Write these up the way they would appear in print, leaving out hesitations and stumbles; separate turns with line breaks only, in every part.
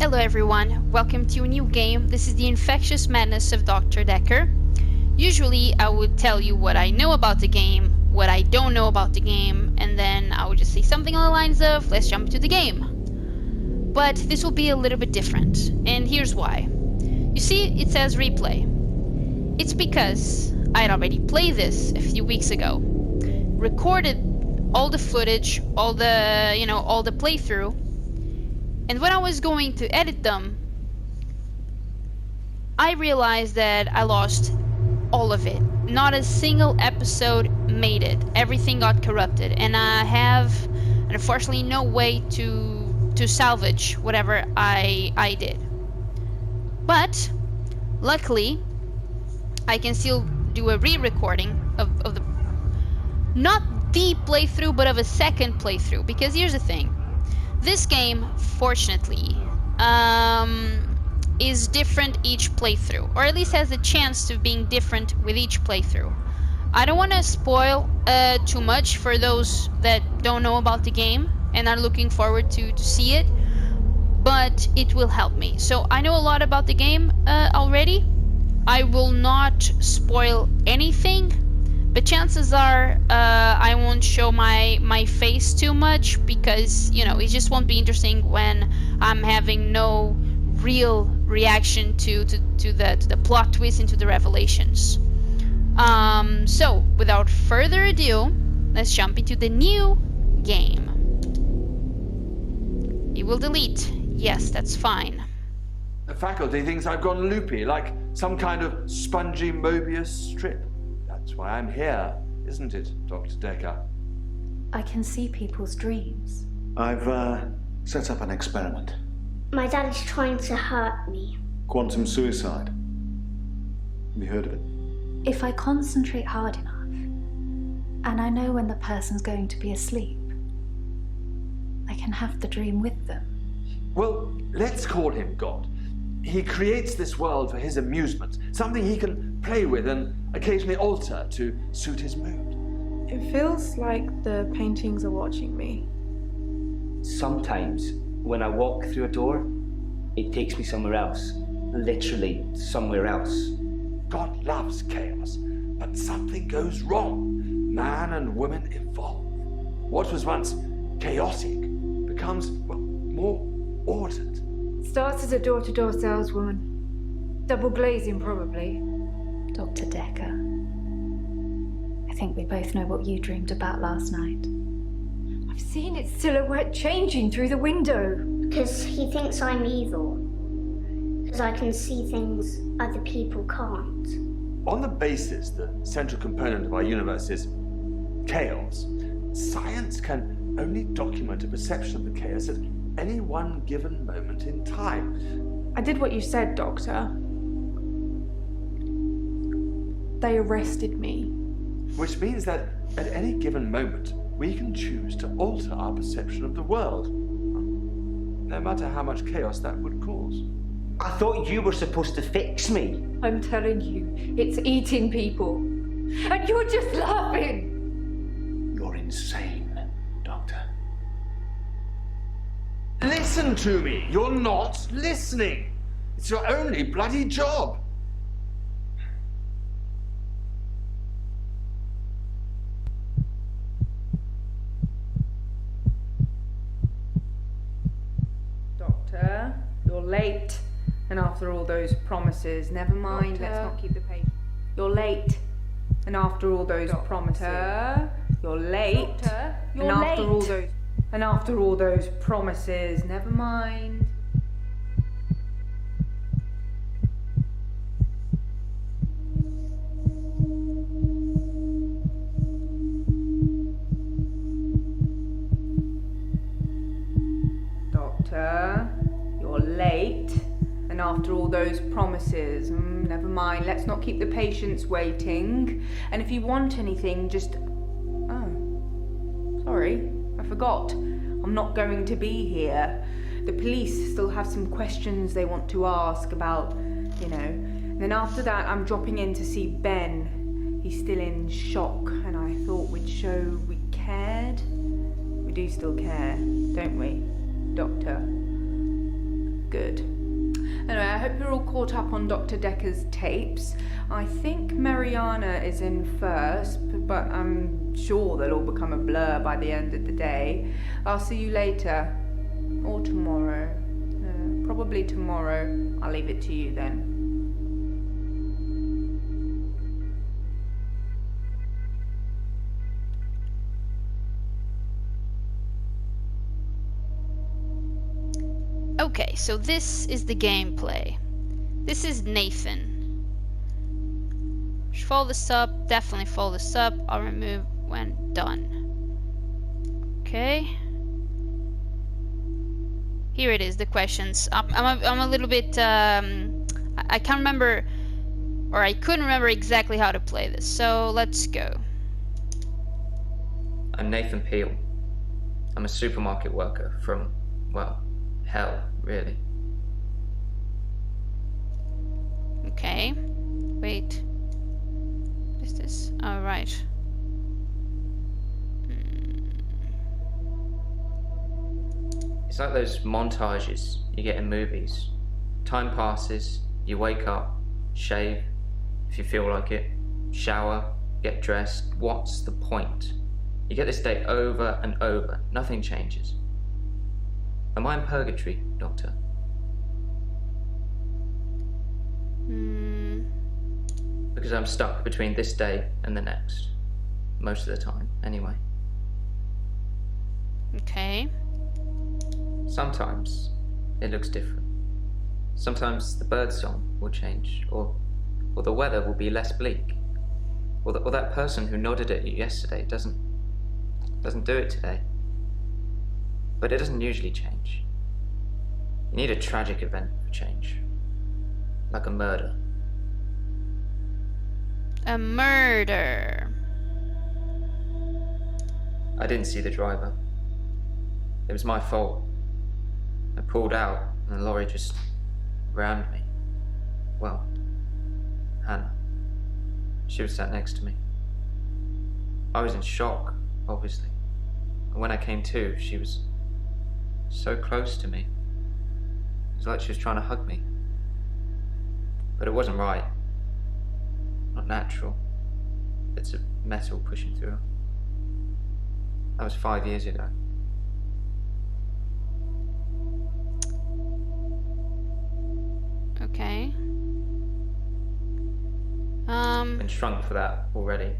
Hello everyone, welcome to a new game. This is the Infectious Madness of Dr. Dekker. Usually I would tell you what I know about the game, what I don't know about the game, and then I would just say something on the lines of, let's jump into the game. But this will be a little bit different, and here's why. You see, it says replay. It's because I had already played this a few weeks ago, recorded all the footage, all the playthrough, and when I was going to edit them, I realized that I lost all of it. Not a single episode made it. Everything got corrupted, and I have, unfortunately, no way to salvage whatever I did. But luckily, I can still do a re-recording of the, not the playthrough, but of a second playthrough. Because here's the thing. This game, fortunately, is different each playthrough, or at least has a chance of being different with each playthrough. I don't want to spoil too much for those that don't know about the game and are looking forward to see it, but it will help me. So I know a lot about the game already. I will not spoil anything, but chances are I won't show my face too much because, you know, it just won't be interesting when I'm having no real reaction to the plot twist and to the revelations. So, without further ado, let's jump into the new game. It will delete. Yes, that's fine.
The faculty thinks I've gone loopy, like some kind of spongy Mobius strip. That's why I'm here, isn't it, Dr. Dekker?
I can see people's dreams.
I've set up an experiment.
My dad is trying to hurt me.
Quantum suicide. Have you heard of it?
If I concentrate hard enough, and I know when the person's going to be asleep, I can have the dream with them.
Well, let's call him God. He creates this world for his amusement, something he can play with and occasionally alter to suit his mood.
It feels like the paintings are watching me.
Sometimes, when I walk through a door, it takes me somewhere else. Literally somewhere else.
God loves chaos, but something goes wrong. Man and woman evolve. What was once chaotic becomes, well, more ordered.
Starts as a door-to-door saleswoman. Double glazing, probably.
Dr. Dekker, I think we both know what you dreamed about last night.
I've seen its silhouette changing through the window.
Because he thinks I'm evil. Because I can see things other people can't.
On the basis the central component of our universe is chaos, science can only document a perception of the chaos at any one given moment in time.
I did what you said, Doctor. They arrested me.
Which means that at any given moment, we can choose to alter our perception of the world, no matter how much chaos that would cause.
I thought you were supposed to fix me.
I'm telling you, it's eating people. And you're just laughing.
You're insane, Doctor.
Listen to me! You're not listening! It's your only bloody job!
Doctor, you're late. And after all those promises, never mind, let's not keep the pace. You're late. And after all those promises, you're late. And after all those promises, never mind. Doctor, you're late. And after all those promises, never mind, let's not keep the patients waiting. And if you want anything, just... Oh, sorry, I forgot. I'm not going to be here. The police still have some questions they want to ask about, you know. And then after that, I'm dropping in to see Ben. He's still in shock, and I thought we'd show we cared. We do still care, don't we, Doctor? Good. Anyway, I hope you're all caught up on Dr. Dekker's tapes. I think Mariana is in first, but I'm sure they'll all become a blur by the end of the day. I'll see you later. Or tomorrow. Probably tomorrow. I'll leave it to you then.
Okay, so this is the gameplay. This is Nathan. Should follow this up, definitely follow this up. I'll remove when done. Okay. Here it is, the questions. I'm a little bit, I can't remember, or I couldn't remember exactly how to play this, so let's go.
I'm Nathan Peel. I'm a supermarket worker from, well, hell, really.
Okay. Wait. What is this? Oh, right.
It's like those montages you get in movies. Time passes, you wake up, shave, if you feel like it, shower, get dressed. What's the point? You get this day over and over, nothing changes. Am I in purgatory, Doctor? Because I'm stuck between this day and the next. Most of the time, anyway.
Okay.
Sometimes it looks different. Sometimes the bird song will change, or the weather will be less bleak. Or that person who nodded at you yesterday doesn't do it today. But it doesn't usually change. You need a tragic event for change. Like a murder.
A murder.
I didn't see the driver. It was my fault. I pulled out and the lorry just rammed me. Well, Hannah. She was sat next to me. I was in shock, obviously. And when I came to, she was so close to me. It was like she was trying to hug me. But it wasn't right. Not natural. Bits of metal pushing through her. That was 5 years ago.
Okay.
Been shrunk for that already.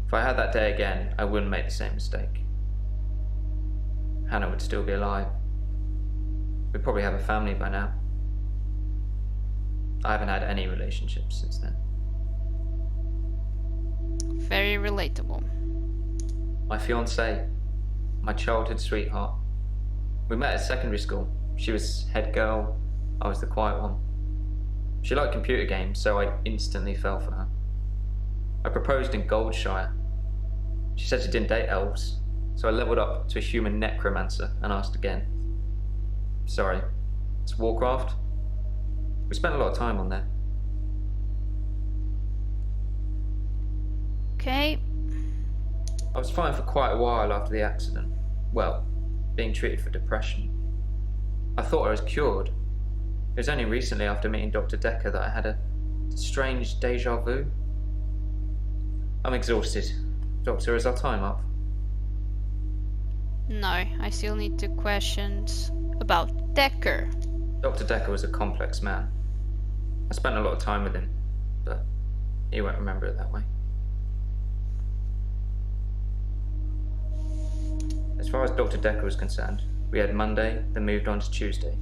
If I had that day again, I wouldn't make the same mistake. Hannah would still be alive. We'd probably have a family by now. I haven't had any relationships since then.
Very relatable.
My fiancée, my childhood sweetheart. We met at secondary school. She was head girl, I was the quiet one. She liked computer games, so I instantly fell for her. I proposed in Goldshire. She said she didn't date elves, so I leveled up to a human necromancer and asked again. Sorry, it's Warcraft? We spent a lot of time on there.
Okay.
I was fine for quite a while after the accident. Well, being treated for depression. I thought I was cured. It was only recently after meeting Dr. Dekker that I had a strange deja vu. I'm exhausted. Doctor, is our time up?
No, I still need 2 questions about Dekker.
Dr. Dekker was a complex man. I spent a lot of time with him, but he won't remember it that way. As far as Dr. Dekker was concerned, we had Monday, then moved on to Tuesday.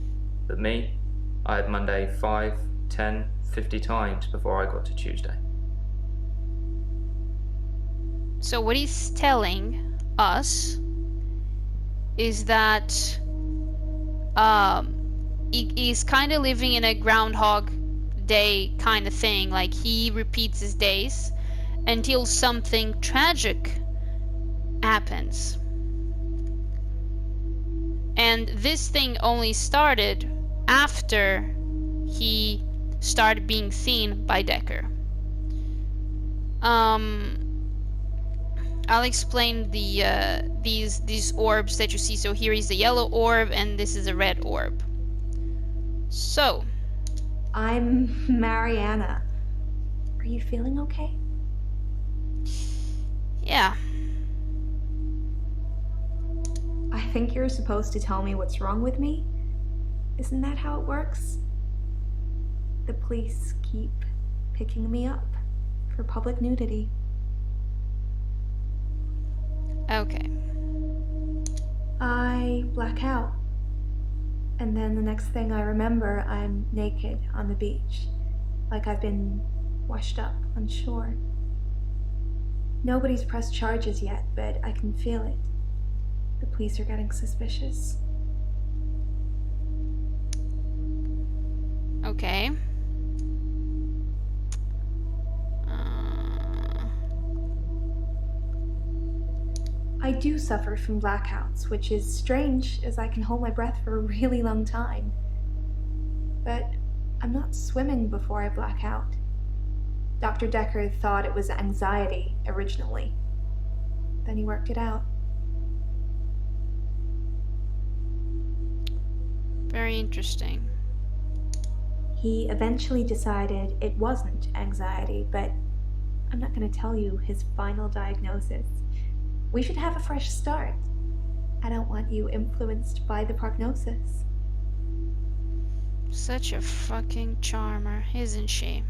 But me, I had Monday 5, 10, 50 times before I got to Tuesday.
So what he's telling us is that he's kind of living in a Groundhog Day kind of thing. Like, he repeats his days until something tragic happens. And this thing only started after he started being seen by Dekker. I'll explain these orbs that you see. So here is the yellow orb and this is a red orb. So,
I'm Mariana. Are you feeling okay?
yeah.
I think you're supposed to tell me what's wrong with me. Isn't that how it works? The police keep picking me up for public nudity.
Okay.
I black out. And then the next thing I remember, I'm naked on the beach, like I've been washed up on shore. Nobody's pressed charges yet, but I can feel it. The police are getting suspicious.
Okay.
I do suffer from blackouts, which is strange as I can hold my breath for a really long time. But I'm not swimming before I black out. Dr. Dekker thought it was anxiety originally. Then he worked it out.
Very interesting.
He eventually decided it wasn't anxiety, but I'm not going to tell you his final diagnosis. We should have a fresh start. I don't want you influenced by the prognosis.
Such a fucking charmer, isn't she?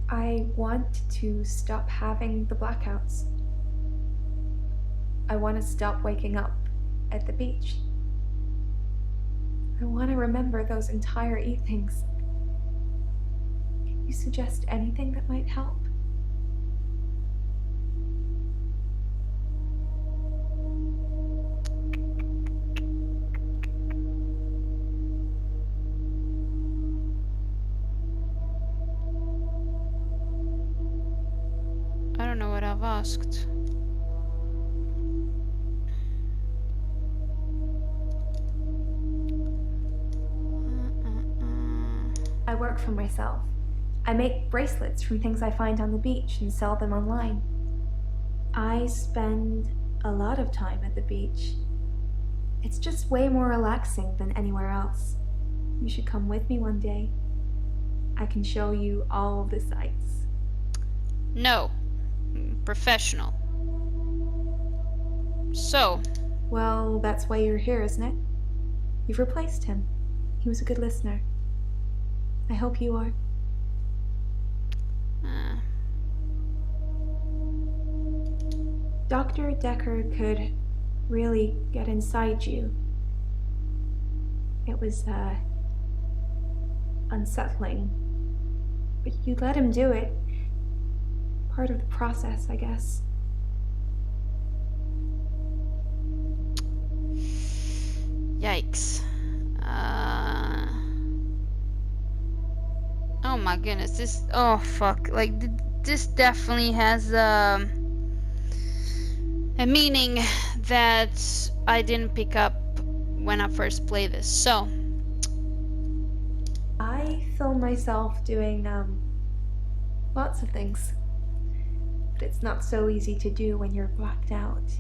I want to stop having the blackouts. I want to stop waking up at the beach. I want to remember those entire evenings. Can you suggest anything that might help?
I don't know what I've asked.
I work for myself. I make bracelets from things I find on the beach and sell them online. I spend a lot of time at the beach. It's just way more relaxing than anywhere else. You should come with me one day. I can show you all the sights.
No. Professional. So.
Well, that's why you're here, isn't it? You've replaced him. He was a good listener. I hope you are. Dr. Dekker could really get inside you. It was, unsettling. But you let him do it. Part of the process, I guess.
Yikes. Oh my goodness, this, oh fuck, like, this definitely has, a meaning that I didn't pick up when I first played this, so.
I film myself doing, lots of things. But it's not so easy to do when you're blacked out.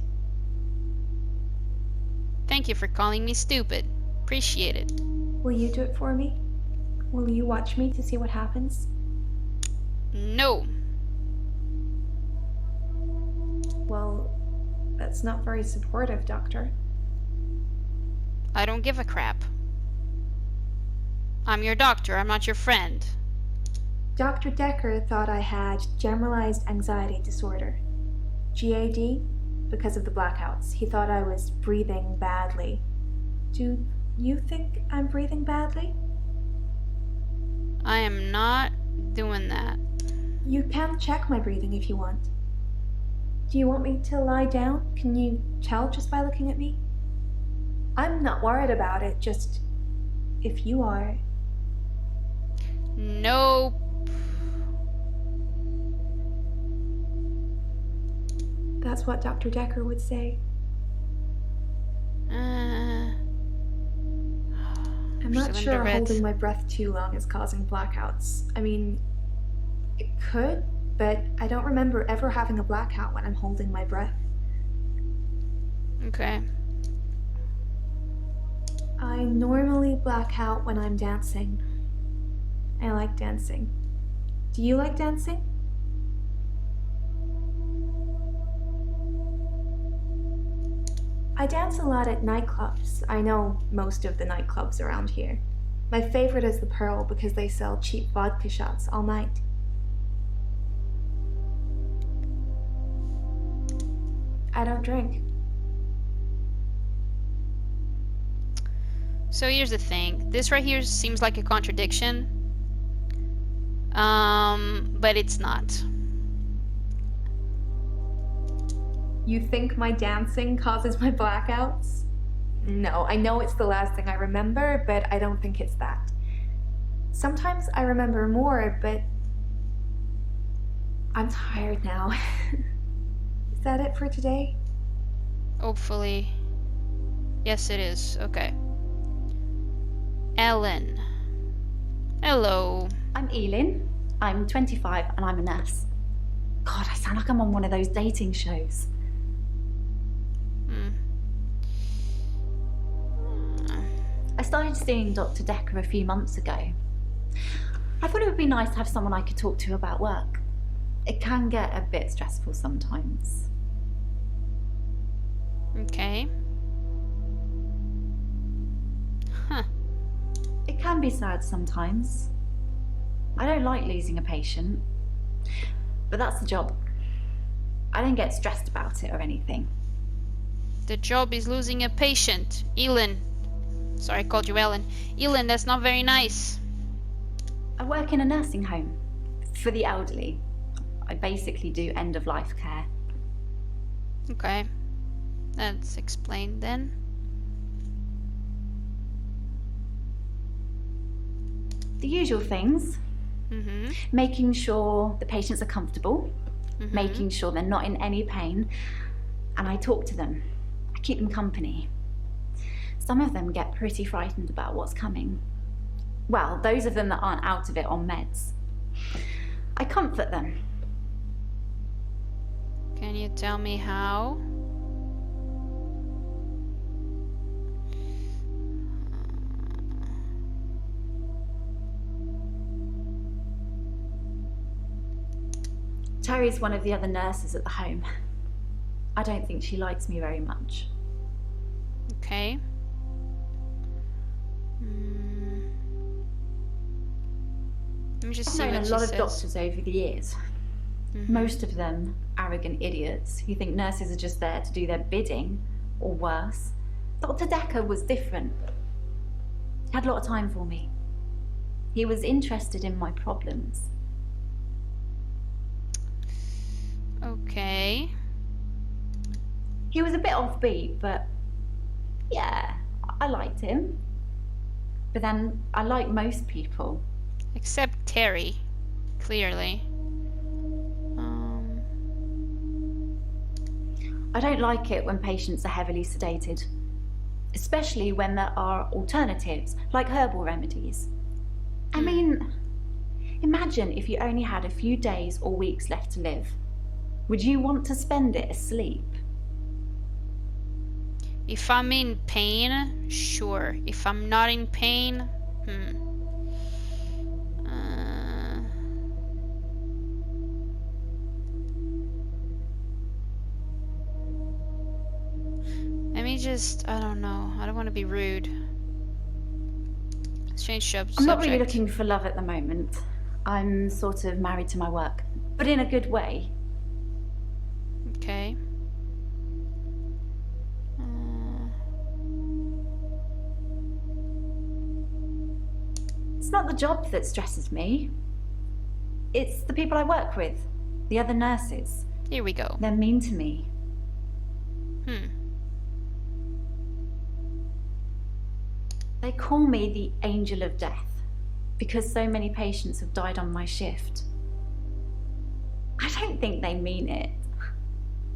Thank you for calling me stupid. Appreciate it.
Will you do it for me? Will you watch me to see what happens?
No.
Well, that's not very supportive, Doctor.
I don't give a crap. I'm your doctor, I'm not your friend.
Dr. Dekker thought I had generalized anxiety disorder. GAD, because of the blackouts. He thought I was breathing badly. Do you think I'm breathing badly?
I am not doing that.
You can check my breathing if you want. Do you want me to lie down? Can you tell just by looking at me? I'm not worried about it, just if you are.
Nope.
That's what Dr. Dekker would say. I'm not sure holding my breath too long is causing blackouts. I mean, it could, but I don't remember ever having a blackout when I'm holding my breath.
Okay.
I normally black out when I'm dancing. I like dancing. Do you like dancing? I dance a lot at nightclubs. I know most of the nightclubs around here. My favorite is the Pearl because they sell cheap vodka shots all night. I don't drink.
So here's the thing. This right here seems like a contradiction. But it's not.
You think my dancing causes my blackouts? No, I know it's the last thing I remember, but I don't think it's that. Sometimes I remember more, but I'm tired now. Is that it for today?
Hopefully. Yes, it is. Okay. Ellen. Hello.
I'm Elin. I'm 25 and I'm a nurse. God, I sound like I'm on one of those dating shows. I started seeing Dr. Dekker a few months ago. I thought it would be nice to have someone I could talk to about work. It can get a bit stressful sometimes.
Okay. Huh.
It can be sad sometimes. I don't like losing a patient, but that's the job. I don't get stressed about it or anything.
The job is losing a patient. Elin. Sorry, I called you Ellen. Elin, that's not very nice.
I work in a nursing home for the elderly. I basically do end-of-life care.
Okay. That's explained then.
The usual things. Making sure the patients are comfortable, making sure they're not in any pain, and I talk to them. I keep them company. Some of them get pretty frightened about what's coming. Well, those of them that aren't out of it on meds. I comfort them.
Can you tell me how?
Terry's one of the other nurses at the home. I don't think she likes me very much.
Okay. Let me just see
I've known
what
a
she
lot of
says.
doctors over the years. Most of them arrogant idiots who think nurses are just there to do their bidding, or worse. Dr. Dekker was different. He had a lot of time for me. He was interested in my problems.
Okay.
He was a bit offbeat, but yeah, I liked him. But then I like most people.
Except Terry, clearly.
I don't like it when patients are heavily sedated, especially when there are alternatives, like herbal remedies. I mean, imagine if you only had a few days or weeks left to live. Would you want to spend it asleep?
If I'm in pain, sure. If I'm not in pain, Let me just, I don't know. I don't want to be rude. Let's change subject.
I'm not really looking for love at the moment. I'm sort of married to my work, but in a good way.
Okay.
It's not the job that stresses me. It's the people I work with, the other nurses.
Here we go.
They're mean to me. They call me the angel of death because so many patients have died on my shift. I don't think they mean it.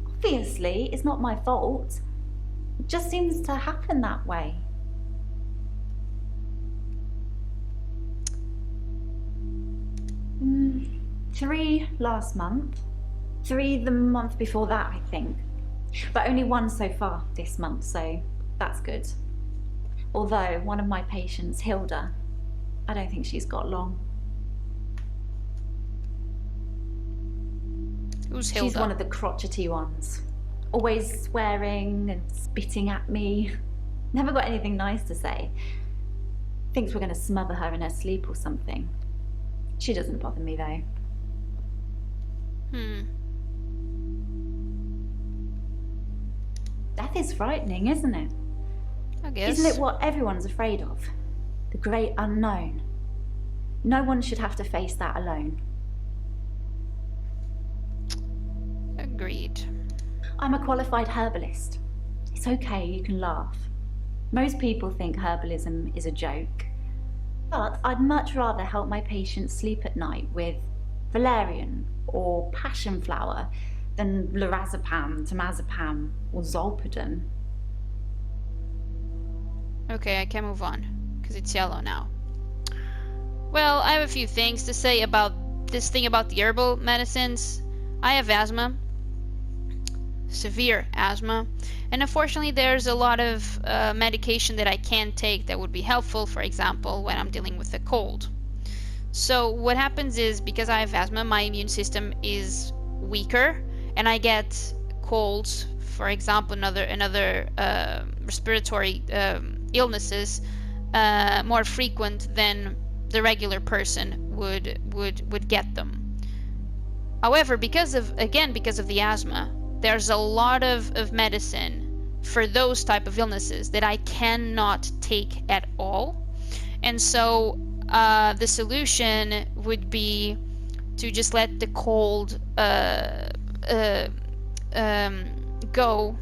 Obviously, it's not my fault. It just seems to happen that way. Three last month. 3 the month before that, I think. But only 1 so far this month, so that's good. Although one of my patients, Hilda, I don't think she's got long.
Who's Hilda?
She's one of the crotchety ones. Always swearing and spitting at me. Never got anything nice to say. Thinks we're going to smother her in her sleep or something. She doesn't bother me though. Death is frightening, isn't it?
I guess.
Isn't it what everyone's afraid of? The great unknown. No one should have to face that alone.
Agreed.
I'm a qualified herbalist. It's okay, you can laugh. Most people think herbalism is a joke. But I'd much rather help my patients sleep at night with valerian or passion flower than lorazepam, temazepam, or zolpidem.
Okay, I can move on, because it's yellow now. Well, I have a few things to say about this thing about the herbal medicines. I have asthma. Severe asthma. And unfortunately, there's a lot of medication that I can't take that would be helpful, for example, when I'm dealing with a cold. So what happens is, because I have asthma, my immune system is weaker, and I get colds, for example, another respiratory illnesses more frequent than the regular person would get them. However, because of the asthma, there's a lot of medicine for those type of illnesses that I cannot take at all. And so the solution would be to just let the cold go,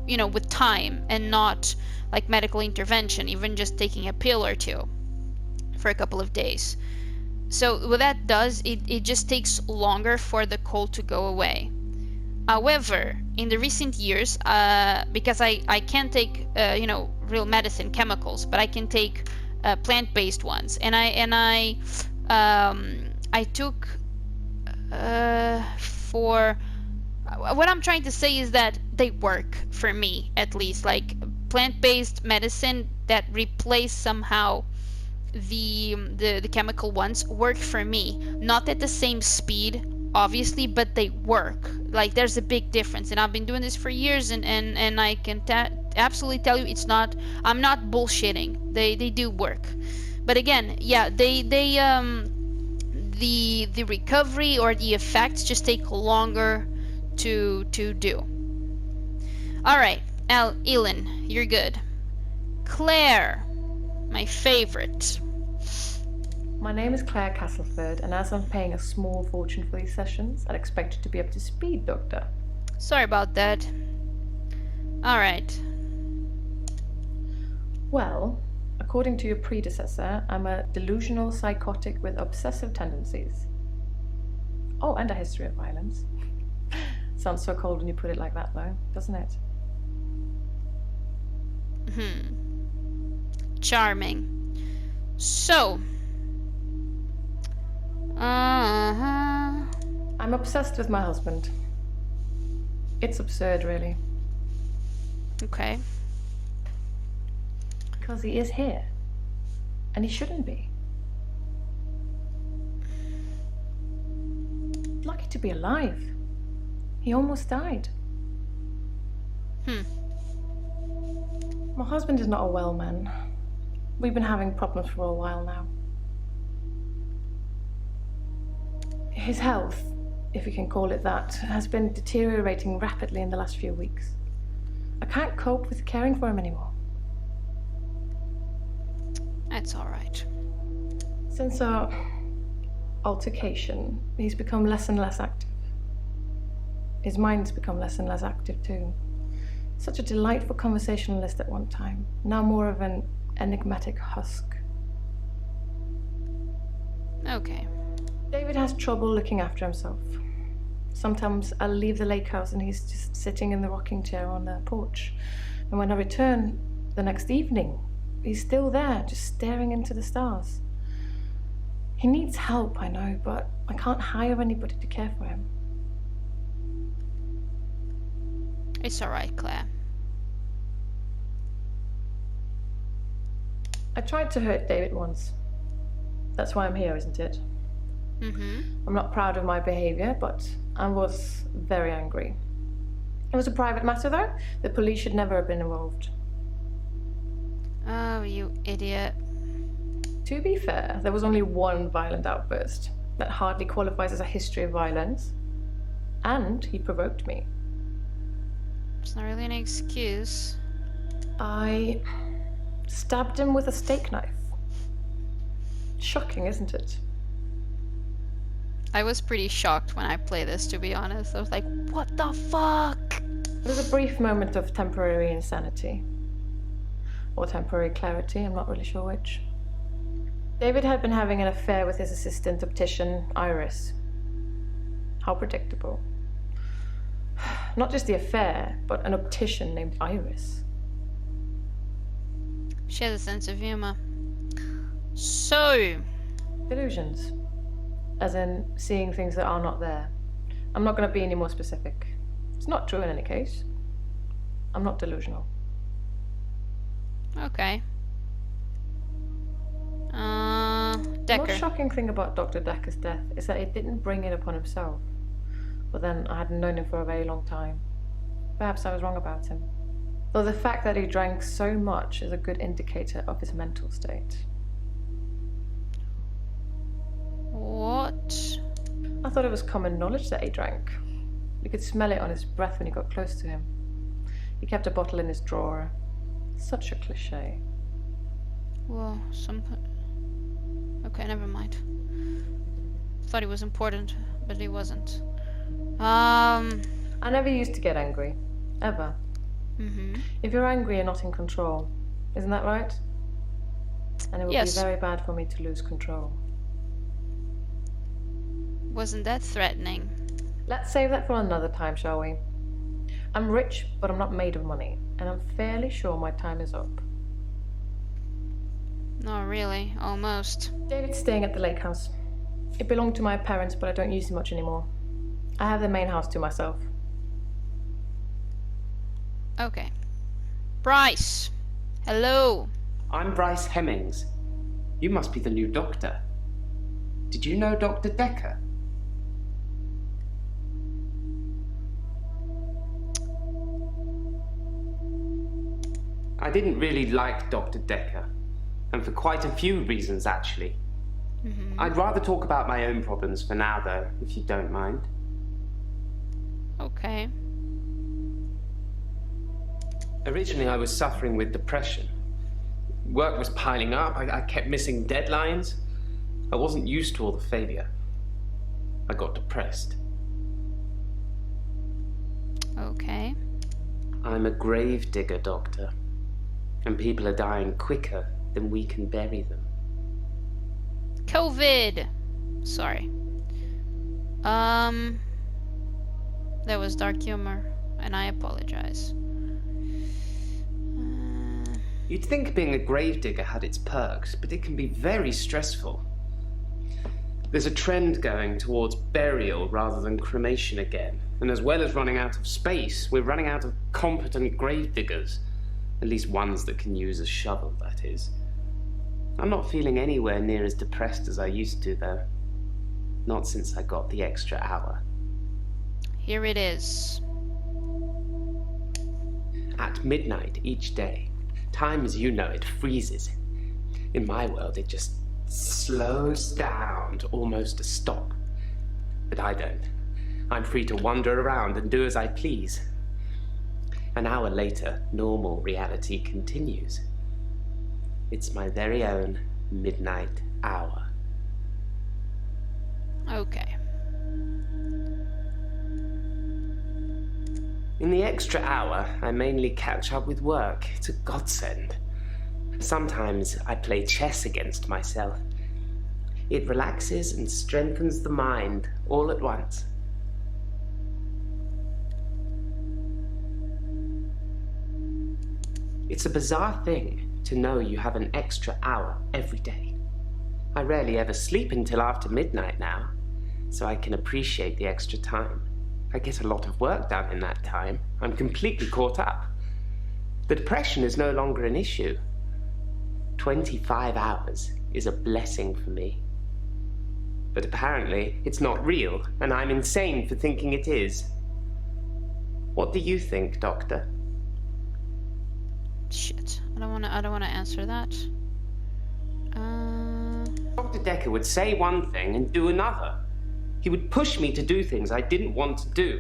with time, and not like medical intervention, even just taking a pill or two for a couple of days. So what that does, it just takes longer for the cold to go away. However, in the recent years, because I can't take real medicine chemicals, but I can take plant-based ones, and I took for what I'm trying to say is that they work for me, at least, like plant-based medicine that replace somehow the chemical ones work for me, not at the same speed obviously, but they work. Like, there's a big difference, and I've been doing this for years, and I can absolutely tell you I'm not bullshitting. They do work. But again, yeah, the recovery or the effects just take longer to do. All right, Elin, you're good. Claire, my favorite.
My name is Claire Castleford, and as I'm paying a small fortune for these sessions, I'd expect you to be up to speed, Doctor.
Sorry about that. All right.
Well, according to your predecessor, I'm a delusional psychotic with obsessive tendencies. Oh, and a history of violence. Sounds so cold when you put it like that, though, doesn't it?
Charming. So,
I'm obsessed with my husband. It's absurd, really.
Okay.
Because he is here. And he shouldn't be. Lucky to be alive. He almost died. My husband is not a well man. We've been having problems for a while now. His health, if you can call it that, has been deteriorating rapidly in the last few weeks. I can't cope with caring for him anymore.
That's all right.
Since our altercation, he's become less and less active. His mind's become less and less active too. Such a delightful conversationalist at one time, now more of an enigmatic husk.
Okay.
David has trouble looking after himself. Sometimes I'll leave the lake house and he's just sitting in the rocking chair on the porch. And when I return the next evening, he's still there, just staring into the stars. He needs help, I know, but I can't hire anybody to care for him.
It's all right, Claire.
I tried to hurt David once. That's why I'm here, isn't it? I'm not proud of my behavior, but I was very angry. It was a private matter, though. The police should never have been involved.
Oh, you idiot.
To be fair, there was only one violent outburst. That hardly qualifies as a history of violence. And he provoked me.
It's not really an excuse.
I stabbed him with a steak knife. Shocking, isn't it?
I was pretty shocked when I played this, to be honest. I was like, what the fuck?
There was a brief moment of temporary insanity. Or temporary clarity, I'm not really sure which. David had been having an affair with his assistant optician, Iris. How predictable. Not just the affair, but an optician named Iris.
She has a sense of humor. So...
Delusions. As in, seeing things that are not there. I'm not going to be any more specific. It's not true in any case. I'm not delusional.
Okay.
The
Dekker.
most shocking thing about Dr. Dekker's death is that he didn't bring it upon himself. But then I hadn't known him for a very long time. Perhaps I was wrong about him. Though the fact that he drank so much is a good indicator of his mental state.
What?
I thought it was common knowledge that he drank. You could smell it on his breath when you got close to him. He kept a bottle in his drawer. Such a cliché.
Well, okay, never mind. Thought he was important, but he wasn't.
I never used to get angry. Ever. If you're angry, you're not in control. Isn't that right? And it would be very bad for me to lose control.
Wasn't that threatening?
Let's save that for another time, shall we? I'm rich, but I'm not made of money. And I'm fairly sure my time is up.
Not really. Almost.
David's staying at the lake house. It belonged to my parents, but I don't use it much anymore. I have the main house to myself.
Okay. Bryce. Hello.
I'm Bryce Hemmings. You must be the new doctor. Did you know Dr. Dekker? I didn't really like Dr. Dekker, and for quite a few reasons, actually. I'd rather talk about my own problems for now, though, if you don't mind.
Okay.
Originally, I was suffering with depression. Work was piling up. I kept missing deadlines. I wasn't used to all the failure. I got depressed.
Okay.
I'm a grave digger, Doctor. And people are dying quicker than we can bury them.
COVID. Sorry. That was dark humor, and I apologize.
You'd think being a gravedigger had its perks, but it can be very stressful. There's a trend going towards burial rather than cremation again, and as well as running out of space, we're running out of competent gravediggers. At least ones that can use a shovel, that is. I'm not feeling anywhere near as depressed as I used to, though. Not since I got the extra hour.
Here it is.
At midnight each day, time as you know it freezes. In my world, it just slows down to almost a stop. But I don't. I'm free to wander around and do as I please. An hour later, normal reality continues. It's my very own midnight hour.
Okay.
In the extra hour, I mainly catch up with work. It's a godsend. Sometimes I play chess against myself. It relaxes and strengthens the mind all at once. It's a bizarre thing to know you have an extra hour every day. I rarely ever sleep until after midnight now, so I can appreciate the extra time. I get a lot of work done in that time. I'm completely caught up. The depression is no longer an issue. 25 hours is a blessing for me. But apparently, it's not real, and I'm insane for thinking it is. What do you think, Doctor?
Shit. I don't wanna answer that.
Dr. Dekker would say one thing and do another. He would push me to do things I didn't want to do.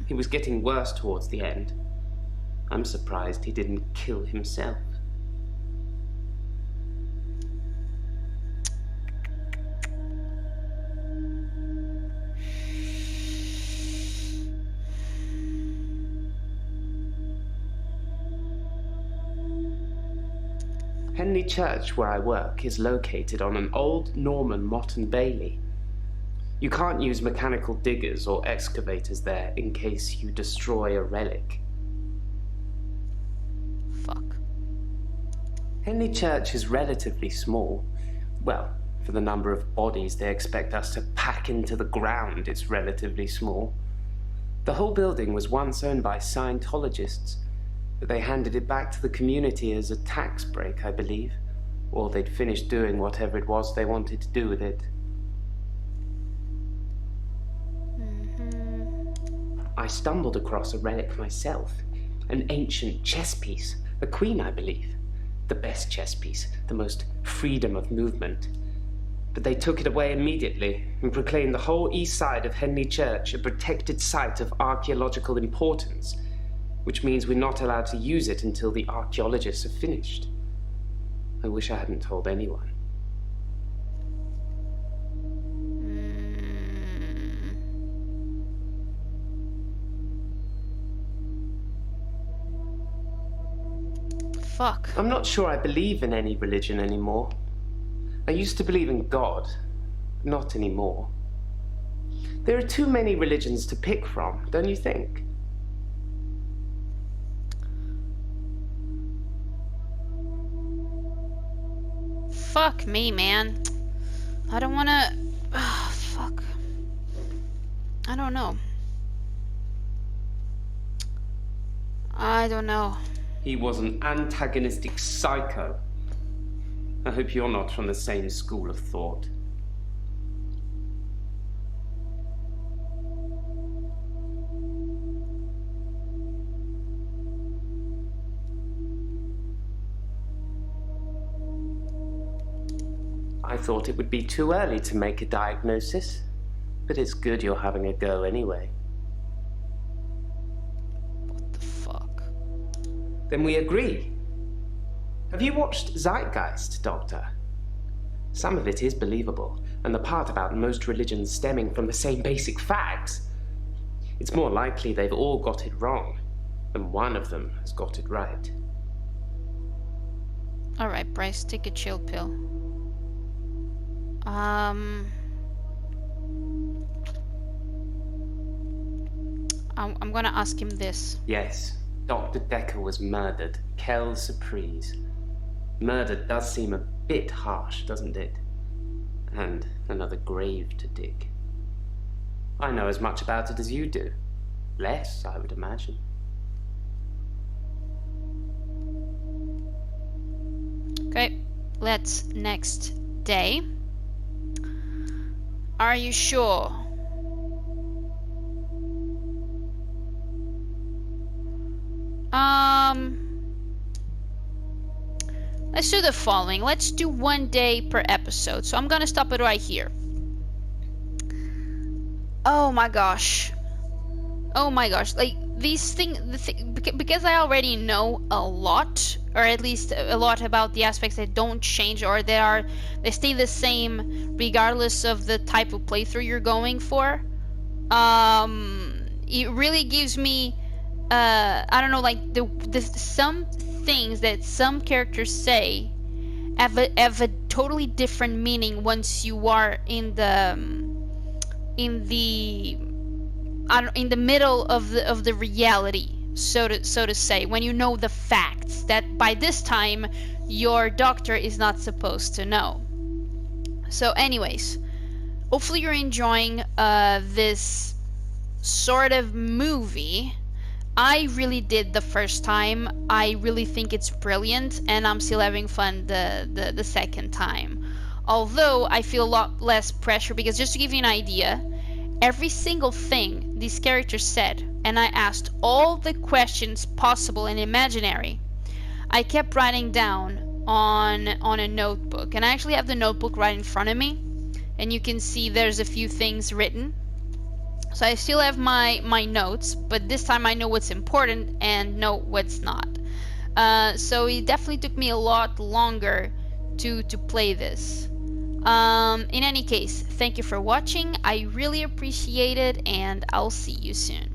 He was getting worse towards the end. I'm surprised he didn't kill himself. Henley Church, where I work, is located on an old Norman motte and bailey. You can't use mechanical diggers or excavators there in case you destroy a relic.
Fuck.
Henley Church is relatively small. Well, for the number of bodies they expect us to pack into the ground, it's relatively small. The whole building was once owned by Scientologists, but they handed it back to the community as a tax break, I believe. Or they'd finished doing whatever it was they wanted to do with it. I stumbled across a relic myself. An ancient chess piece. A queen, I believe. The best chess piece. The most freedom of movement. But they took it away immediately and proclaimed the whole east side of Henley Church a protected site of archaeological importance, which means we're not allowed to use it until the archaeologists have finished. I wish I hadn't told anyone.
Fuck.
I'm not sure I believe in any religion anymore. I used to believe in God. Not anymore. There are too many religions to pick from, don't you think?
Fuck me, man. I don't wanna... fuck. I don't know. I don't know.
He was an antagonistic psycho. I hope you're not from the same school of thought. I thought it would be too early to make a diagnosis, but it's good you're having a go anyway.
What the fuck?
Then we agree. Have you watched Zeitgeist, Doctor? Some of it is believable, and the part about most religions stemming from the same basic facts. It's more likely they've all got it wrong, than one of them has got it right.
Alright, Bryce, take a chill pill. I'm gonna ask him this.
Yes, Dr. Dekker was murdered. Quelle surprise. Murder does seem a bit harsh, doesn't it? And another grave to dig. I know as much about it as you do. Less, I would imagine.
Okay, let's next day. Are you sure? Let's do the following. Let's do 1 day per episode. So I'm gonna stop it right here. Oh my gosh. Oh my gosh. Like these things, because I already know a lot, or at least a lot about the aspects that don't change, or they stay the same regardless of the type of playthrough you're going for. It really gives me I don't know, like the some things that some characters say have a totally different meaning once you are in the middle of the reality, so to say, when you know the facts that by this time your doctor is not supposed to know. So anyways, hopefully you're enjoying this sort of movie. I really did the first time. I really think it's brilliant, and I'm still having fun the second time. Although I feel a lot less pressure, because just to give you an idea, every single thing these characters said, and I asked all the questions possible and imaginary, I kept writing down on a notebook. And I actually have the notebook right in front of me, and you can see there's a few things written. So I still have my notes, but this time I know what's important and know what's not. So it definitely took me a lot longer to play this. In any case, thank you for watching. I really appreciate it, and I'll see you soon.